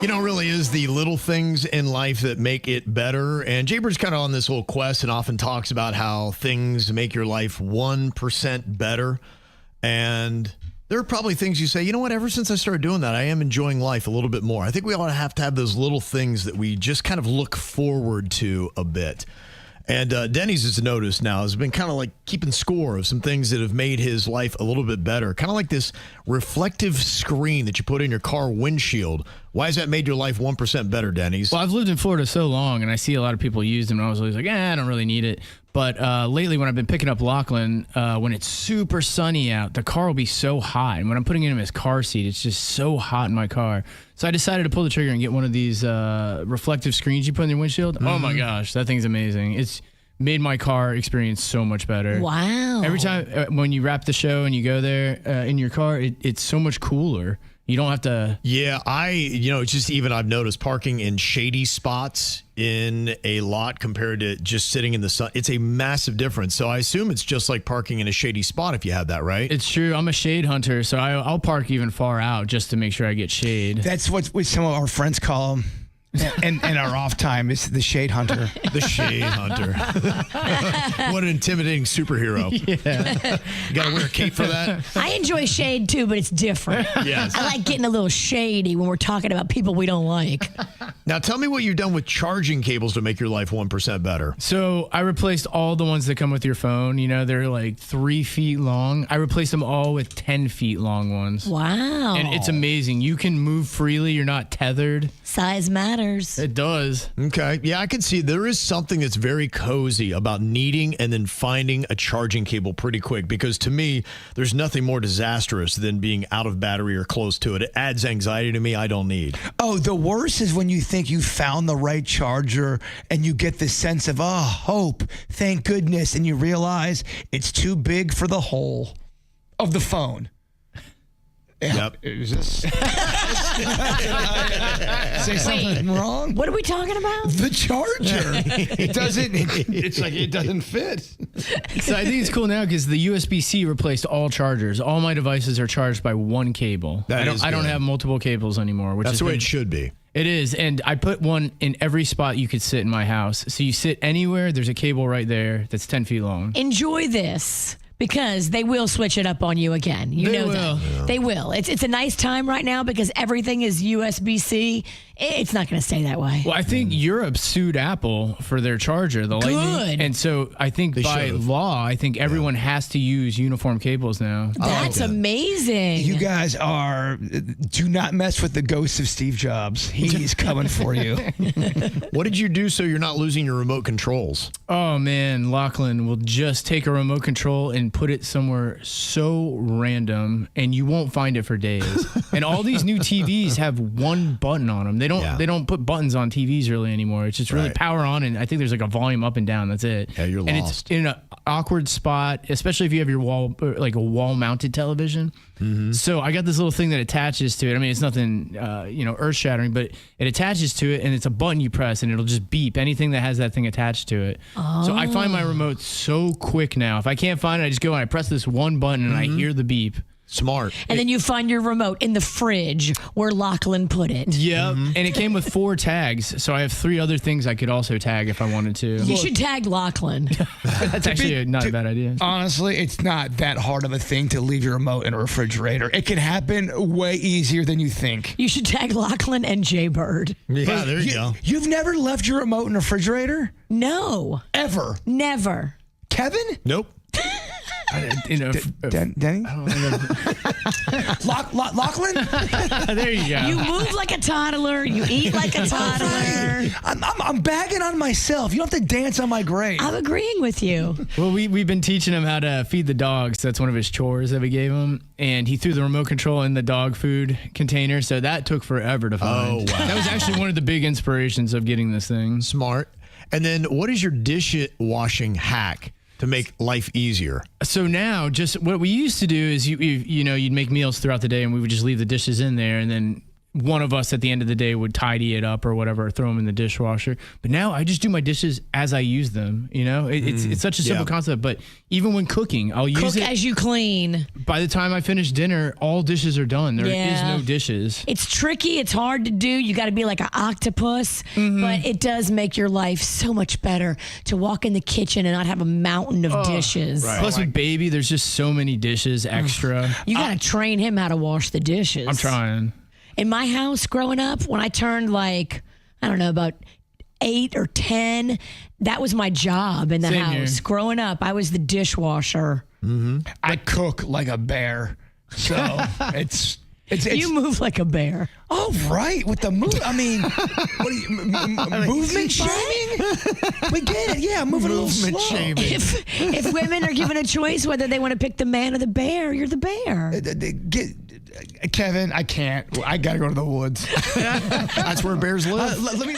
You know, it really is the little things in life that make it better. And Jaybir's kind of on this little quest and often talks about how things make your life 1% better. And there are probably things you say, you know what, ever since I started doing that, I am enjoying life a little bit more. I think we ought to have those little things that we just kind of look forward to a bit. And Denny's has noticed now has been kind of like keeping score of some things that have made his life a little bit better. Kind of like this reflective screen that you put in your car windshield. Why has that made your life 1% better, Denny's? Well, I've lived in Florida so long, and I see a lot of people use them, and I was always like, I don't really need it. But lately, when I've been picking up Lachlan, when it's super sunny out, the car will be so hot. And when I'm putting him in his car seat, it's just so hot in my car. So I decided to pull the trigger and get one of these reflective screens you put in your windshield. Mm-hmm. Oh, my gosh, that thing's amazing. It's made my car experience so much better. Wow. Every time when you wrap the show and you go there in your car, it's so much cooler. You don't have to. Yeah, it's just even I've noticed parking in shady spots in a lot compared to just sitting in the sun. It's a massive difference. So I assume it's just like parking in a shady spot if you have that, right? It's true. I'm a shade hunter, so I'll park even far out just to make sure I get shade. That's what some of our friends call them. and our off time is the shade hunter. The shade hunter. What an intimidating superhero. Yeah. You got to wear a cape for that? I enjoy shade too, but it's different. Yes. I like getting a little shady when we're talking about people we don't like. Now, tell me what you've done with charging cables to make your life 1% better. So I replaced all the ones that come with your phone. You know, they're like 3 feet long. I replaced them all with 10 feet long ones. Wow. And it's amazing. You can move freely. You're not tethered. Size matters. It does. Okay. Yeah, I can see there is something that's very cozy about needing and then finding a charging cable pretty quick, because to me, there's nothing more disastrous than being out of battery or close to it. It adds anxiety to me I don't need. Oh, the worst is when you think you found the right charger and you get this sense of, hope, thank goodness, and you realize it's too big for the hole of the phone. Yep. Is this? Say something wrong? What are we talking about? The charger. It doesn't. It's like it doesn't fit. So I think it's cool now because the USB-C replaced all chargers. All my devices are charged by one cable. I don't have multiple cables anymore. That's the way it should be. It is, and I put one in every spot you could sit in my house. So you sit anywhere, there's a cable right there that's 10 feet long. Enjoy this. Because they will switch it up on you again. You know that. Yeah. They will. It's a nice time right now because everything is USB-C. It's not going to stay that way. Well, I think Europe sued Apple for their charger, the Lightning. And so I think by law, I think everyone has to use uniform cables now. That's amazing. You guys do not mess with the ghost of Steve Jobs. He's coming for you. What did you do so you're not losing your remote controls? Oh, man, Lachlan will just take a remote control and put it somewhere so random, and you won't find it for days. And all these new TVs have one button on them. They don't put buttons on TVs really anymore. It's just really power on, and I think there's like a volume up and down. That's it. Yeah, you're and lost. It's in an awkward spot, especially if you have your like a wall-mounted television. Mm-hmm. So I got this little thing that attaches to it. I mean, it's nothing, earth-shattering, but it attaches to it, and it's a button you press, and it'll just beep anything that has that thing attached to it. Oh. So I find my remote so quick now. If I can't find it, I just go and I press this one button, and I hear the beep. Smart. And then you find your remote in the fridge where Lachlan put it. Yep. Mm-hmm. And it came with 4 tags. So I have 3 other things I could also tag if I wanted to. You should tag Lachlan. That's actually not a bad idea. Honestly, it's not that hard of a thing to leave your remote in a refrigerator. It can happen way easier than you think. You should tag Lachlan and Jaybird. Yeah, there you go. You've never left your remote in a refrigerator? No. Ever? Never. Kevin? Nope. Denny? Lachlan? There you go. You move like a toddler. You eat like a toddler. I'm bagging on myself. You don't have to dance on my grave. I'm agreeing with you. Well, we've been teaching him how to feed the dogs. That's one of his chores that we gave him. And he threw the remote control in the dog food container. So that took forever to find. Oh, wow. That was actually one of the big inspirations of getting this thing. Smart. And then what is your dishwashing hack to make life easier? So now, just what we used to do is you'd make meals throughout the day, and we would just leave the dishes in there, and then one of us at the end of the day would tidy it up or whatever, or throw them in the dishwasher. But now I just do my dishes as I use them. You know, it's such a simple concept. But even when cooking, I'll use it as you clean. By the time I finish dinner, all dishes are done. There is no dishes. It's tricky. It's hard to do. You got to be like an octopus, but it does make your life so much better to walk in the kitchen and not have a mountain of dishes. Right. Plus with baby, there's just so many dishes extra. You got to train him how to wash the dishes. I'm trying. In my house growing up, when I turned like, I don't know, about 8 or 10, that was my job in the house. Here. Growing up, I was the dishwasher. I cook like a bear. So it's you move like a bear. Oh, right. With the move. I mean, what are you, movement shaming? We get it. Yeah, moving a little slow. Shaming. If women are given a choice whether they want to pick the man or the bear, you're the bear. Kevin, I can't. I got to go to the woods. That's where bears live. Let me.